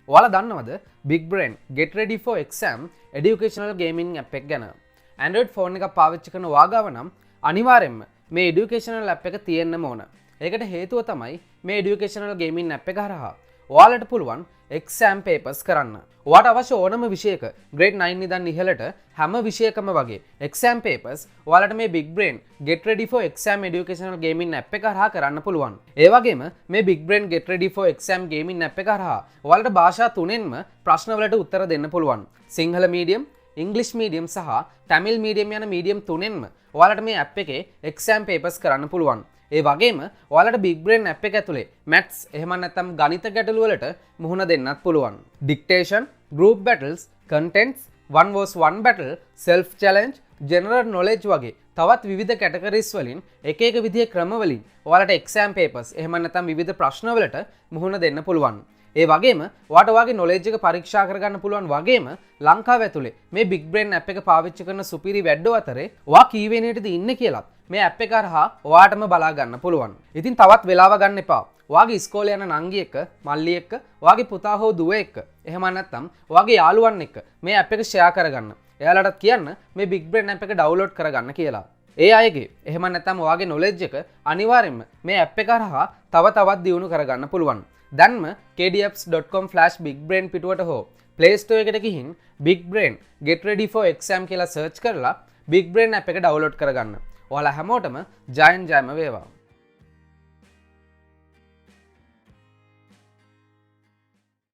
ඔයාලා දන්නවද Big Brain Get Ready for Exam Educational Gaming app එක ගැන? Android phone එකක් පාවිච්චි කරන ඔයාගාව නම් අනිවාර්යෙන්ම මේ educational app එක තියෙන්නම ඕන. ඒකට හේතුව තමයි මේ educational gaming app එක හරහා ඔයාලට පුළුවන් exam papers කරන්න. ඔයාට අවශ්‍ය ඕනම විෂයක grade 9 ඉඳන් ඉහළට හැම විෂයකම වගේ exam papers ඔයාලට මේ Big Brain Get Ready for Exam Educational Gaming app එක හරහා කරන්න පුළුවන්. ඒ වගේම මේ Big Brain Get Ready for Exam Gaming app එක හරහා ඔයාලට භාෂා තුනෙන්ම ප්‍රශ්න වලට උත්තර දෙන්න පුළුවන්. සිංහල medium, English medium සහ Tamil medium යන medium තුනෙන්ම ඔයාලට මේ app එකේ exam papers කරන්න පුළුවන්. ඒ වගේම ඔයාලට Big Brain app එක ඇතුලේ maths එහෙම නැත්නම් ගණිත ගැටළු වලට මුහුණ දෙන්නත් පුළුවන්. Dictation, group battles, contents, one versus one battle, self challenge, general knowledge වගේ තවත් විවිධ categories වලින් එක එක විදිහේ ක්‍රම වලින් ඔයාලට exam papers එහෙම නැත්නම් විවිධ ප්‍රශ්න වලට මුහුණ දෙන්න පුළුවන්. ඒ වගේම ඔයාට ඔයාගේ knowledge එක පරීක්ෂා කරගන්න පුළුවන් වගේම ලංකාව ඇතුලේ මේ Big Brain app එක පාවිච්චි කරන සුපිරි වැඩෝ අතරේ ඔයා කී වෙනියටද ඉන්නේ කියලාත් මේ app එක හරහා ඔයාටම බලා ගන්න පුළුවන්. ඉතින් තවත් වෙලාව ගන්න එපා. ඔයාගේ ඉස්කෝලේ යන නංගි එක්ක, මල්ලි එක්ක, ඔයාගේ පුතා හෝ දුව එක්ක, එහෙම නැත්නම් ඔයාගේ යාළුවන් එක්ක මේ app එක share කරගන්න. එයාලටත් කියන්න මේ Big Brain app එක download කරගන්න කියලා. ඒ අයගේ එහෙම නැත්නම් ඔයාගේ knowledge එක අනිවාර්යෙන්ම මේ app එක හරහා තවත් දියුණු කරගන්න පුළුවන්. දැන්ම kdapps.com/bigbrain පිටුවට හෝ Play Store එකට ගිහින් Big Brain Get Ready for Exam කියලා search කරලා Big Brain app එක download කරගන්න. ඔයාලා හැමෝටම ජයම වේවා.